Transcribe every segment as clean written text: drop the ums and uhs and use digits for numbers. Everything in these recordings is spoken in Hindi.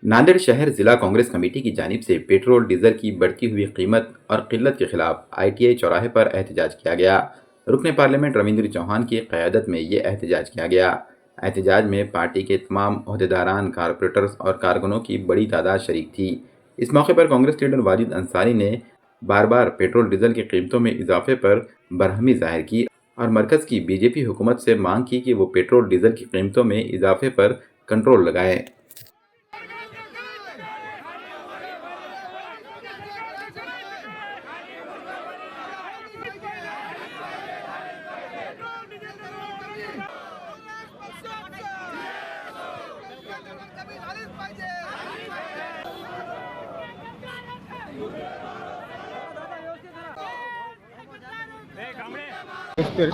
नांदेड़ शहर जिला कांग्रेस कमेटी की जानिब से पेट्रोल डीजल की बढ़ती हुई कीमत और किल्लत के खिलाफ आईटीआई चौराहे पर एहतजाज किया गया। रुकने पार्लियामेंट रविंद्र चौहान की क़यादत में ये एहतजाज किया गया। एहतजाज में पार्टी के तमाम ओहदेदारान, कारपोरेटर्स और कारकुनों की बड़ी तादाद शरीक थी। इस मौके पर कांग्रेस लीडर वाजिद अंसारी ने बार बार पेट्रोल डीजल की कीमतों में इजाफे पर बरहमी जाहिर की और मरकज़ की बीजेपी हुकूमत से मांग की कि वो पेट्रोल डीजल की कीमतों में इजाफे पर कंट्रोल लगाए।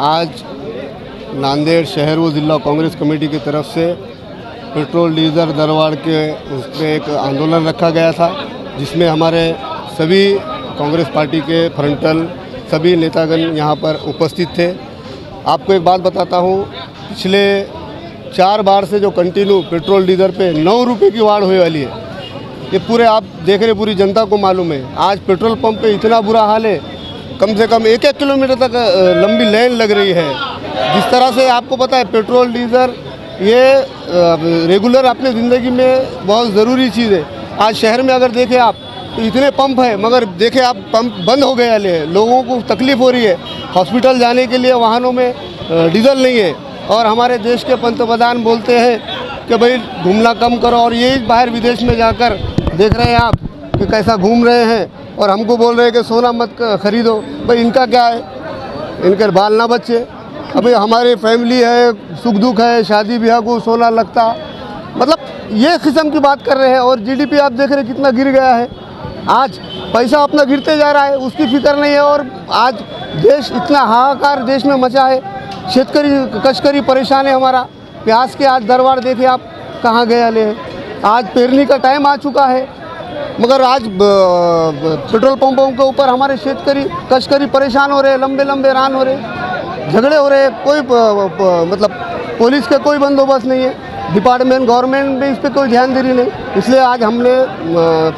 आज नांदेड़ शहर व ज़िला कांग्रेस कमेटी की तरफ से पेट्रोल डीजल दरवार के उस पर एक आंदोलन रखा गया था, जिसमें हमारे सभी कांग्रेस पार्टी के फ्रंटल सभी नेतागण यहाँ पर उपस्थित थे। आपको एक बात बताता हूँ, पिछले 4 बार से जो कंटिन्यू पेट्रोल डीजल पे 9 रुपये की वाढ़ होने वाली है, ये पूरे आप देख रहे पूरी जनता को मालूम है। आज पेट्रोल पंप पे इतना बुरा हाल है, कम से कम 1-1 किलोमीटर तक लंबी लाइन लग रही है। जिस तरह से आपको पता है पेट्रोल डीजल ये रेगुलर अपने ज़िंदगी में बहुत ज़रूरी चीज़ है। आज शहर में अगर देखें आप तो इतने पंप है, मगर देखें आप पंप बंद हो गए वाले हैं, लोगों को तकलीफ़ हो रही है। हॉस्पिटल जाने के लिए वाहनों में डीजल नहीं है और हमारे देश के पंतप्रधान बोलते हैं कि भाई घूमना कम करो, और यही बाहर विदेश में जाकर देख रहे हैं आप कि कैसा घूम रहे हैं और हमको बोल रहे हैं कि सोना मत खरीदो। भाई इनका क्या है, इनके बाल ना बचे। अभी हमारी फैमिली है, सुख दुख है, शादी ब्याह को सोना लगता, मतलब ये किस्म की बात कर रहे हैं। और जीडीपी आप देख रहे हैं कितना गिर गया है। आज पैसा अपना गिरते जा रहा है, उसकी फिक्र नहीं है। और आज देश इतना हाहाकार देश में मचा है, शेतकरी कशकरी परेशान है हमारा। प्याज के आज दरबार देखे आप कहाँ गए वाले हैं। आज पेरनी का टाइम आ चुका है, मगर आज पेट्रोल पंपों के ऊपर हमारे शेतकरी कशकरी परेशान हो रहे हैं, लंबे लंबे रान हो रहे हैं, झगड़े हो रहे हैं। कोई मतलब पुलिस का कोई बंदोबस्त नहीं है, डिपार्टमेंट गवर्नमेंट भी इस पर कोई ध्यान दे रही नहीं। इसलिए आज हमने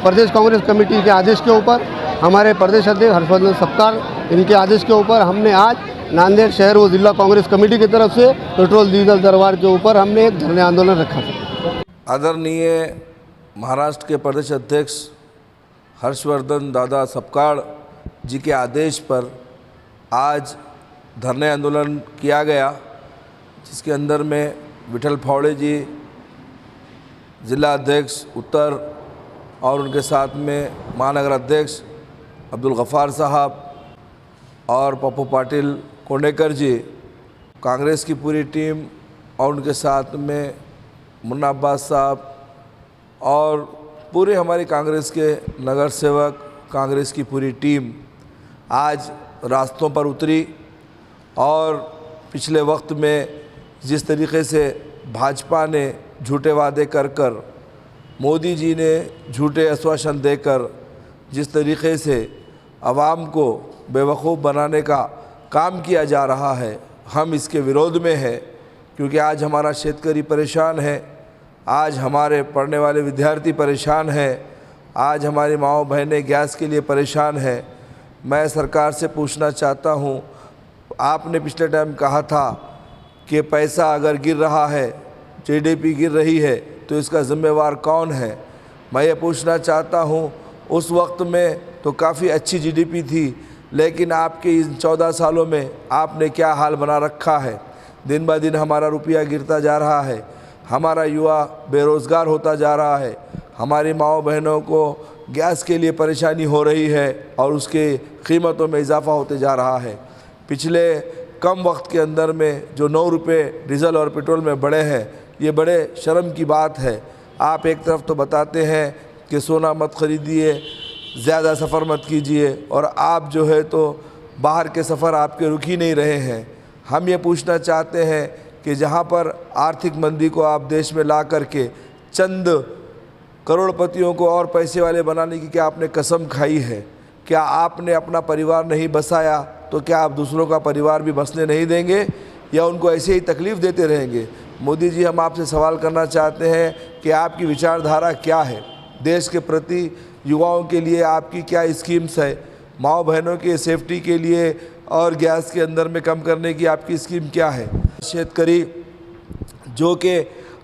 प्रदेश कांग्रेस कमेटी के आदेश के ऊपर, हमारे प्रदेश अध्यक्ष हर्षवर्धन सपकाल इनके आदेश के ऊपर, हमने आज नांदेड़ शहर व जिला कांग्रेस कमेटी की तरफ से पेट्रोल डीजल दरबार के ऊपर हमने एक धरने आंदोलन रखा था। आदरणीय महाराष्ट्र के प्रदेश अध्यक्ष हर्षवर्धन दादा सपकाल जी के आदेश पर आज धरने आंदोलन किया गया, जिसके अंदर में विठल फावड़े जी जिला अध्यक्ष उत्तर और उनके साथ में महानगर अध्यक्ष अब्दुल गफ़ार साहब और पप्पू पाटिल कोंडेकर जी, कांग्रेस की पूरी टीम और उनके साथ में मुन्ना अब्बास साहब और पूरे हमारी कांग्रेस के नगर सेवक, कांग्रेस की पूरी टीम आज रास्तों पर उतरी। और पिछले वक्त में जिस तरीके से भाजपा ने झूठे वादे कर मोदी जी ने झूठे आश्वासन देकर जिस तरीके से आवाम को बेवकूफ़ बनाने का काम किया जा रहा है, हम इसके विरोध में है। क्योंकि आज हमारा शेतकरी परेशान है, आज हमारे पढ़ने वाले विद्यार्थी परेशान हैं, आज हमारी माँओं बहनें गैस के लिए परेशान हैं। मैं सरकार से पूछना चाहता हूँ, आपने पिछले टाइम कहा था कि पैसा अगर गिर रहा है, जीडीपी गिर रही है, तो इसका ज़िम्मेवार कौन है। मैं ये पूछना चाहता हूँ, उस वक्त में तो काफ़ी अच्छी जीडीपी थी, लेकिन आपके इन 14 सालों में आपने क्या हाल बना रखा है। दिन ब दिन हमारा रुपया गिरता जा रहा है, हमारा युवा बेरोज़गार होता जा रहा है, हमारी माँओं बहनों को गैस के लिए परेशानी हो रही है और उसके कीमतों में इजाफ़ा होते जा रहा है। पिछले कम वक्त के अंदर में जो 9 रुपये डीजल और पेट्रोल में बढ़े हैं, ये बड़े शर्म की बात है। आप एक तरफ तो बताते हैं कि सोना मत ख़रीदिए, ज़्यादा सफ़र मत कीजिए, और आप जो है तो बाहर के सफ़र आपके रुक ही नहीं रहे हैं। हम ये पूछना चाहते हैं कि जहाँ पर आर्थिक मंदी को आप देश में ला करके चंद करोड़पतियों को और पैसे वाले बनाने की क्या आपने कसम खाई है? क्या आपने अपना परिवार नहीं बसाया तो क्या आप दूसरों का परिवार भी बसने नहीं देंगे या उनको ऐसे ही तकलीफ़ देते रहेंगे? मोदी जी, हम आपसे सवाल करना चाहते हैं कि आपकी विचारधारा क्या है, देश के प्रति युवाओं के लिए आपकी क्या स्कीम्स है, माँ बहनों के सेफ्टी के लिए और गैस के अंदर में कम करने की आपकी स्कीम क्या है। शेतकरी जो कि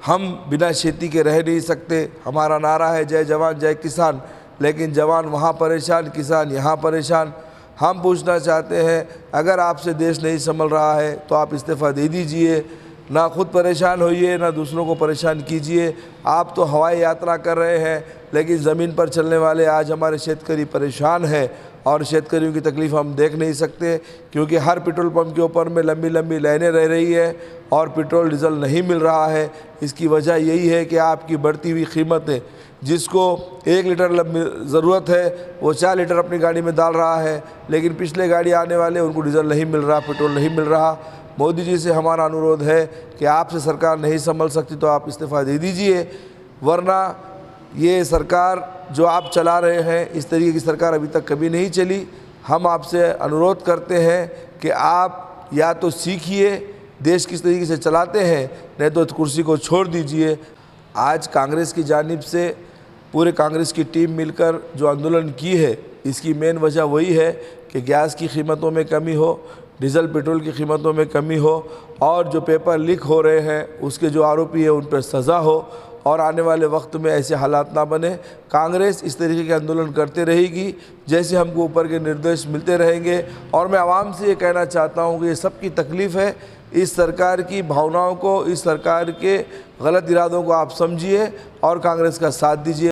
हम बिना खेती के रह नहीं सकते, हमारा नारा है जय जवान जय किसान, लेकिन जवान वहाँ परेशान, किसान यहाँ परेशान। हम पूछना चाहते हैं, अगर आपसे देश नहीं संभल रहा है तो आप इस्तीफ़ा दे दीजिए, ना खुद परेशान होइए ना दूसरों को परेशान कीजिए। आप तो हवाई यात्रा कर रहे हैं, लेकिन ज़मीन पर चलने वाले आज हमारे शेतकरी परेशान हैं और शेतकरियों की तकलीफ़ हम देख नहीं सकते, क्योंकि हर पेट्रोल पंप के ऊपर में लंबी लंबी लाइनें रह रही है और पेट्रोल डीजल नहीं मिल रहा है। इसकी वजह यही है कि आपकी बढ़ती हुई कीमतें, जिसको 1 लीटर ज़रूरत है वो 4 लीटर अपनी गाड़ी में डाल रहा है, लेकिन पिछले गाड़ी आने वाले उनको डीजल नहीं मिल रहा, पेट्रोल नहीं मिल रहा। मोदी जी से हमारा अनुरोध है कि आपसे सरकार नहीं संभल सकती तो आप इस्तीफ़ा दे दीजिए, वरना ये सरकार जो आप चला रहे हैं, इस तरीके की सरकार अभी तक कभी नहीं चली। हम आपसे अनुरोध करते हैं कि आप या तो सीखिए देश किस तरीके से चलाते हैं, नहीं तो कुर्सी को छोड़ दीजिए। आज कांग्रेस की जानिब से पूरे कांग्रेस की टीम मिलकर जो आंदोलन की है, इसकी मेन वजह वही है कि गैस की कीमतों में कमी हो, डीजल पेट्रोल की कीमतों में कमी हो और जो पेपर लीक हो रहे हैं उसके जो आरोपी है उन पर सज़ा हो और आने वाले वक्त में ऐसे हालात ना बने। कांग्रेस इस तरीके के आंदोलन करते रहेगी जैसे हमको ऊपर के निर्देश मिलते रहेंगे। और मैं आवाम से ये कहना चाहता हूँ कि ये सबकी तकलीफ़ है, इस सरकार की भावनाओं को, इस सरकार के गलत इरादों को आप समझिए और कांग्रेस का साथ दीजिए।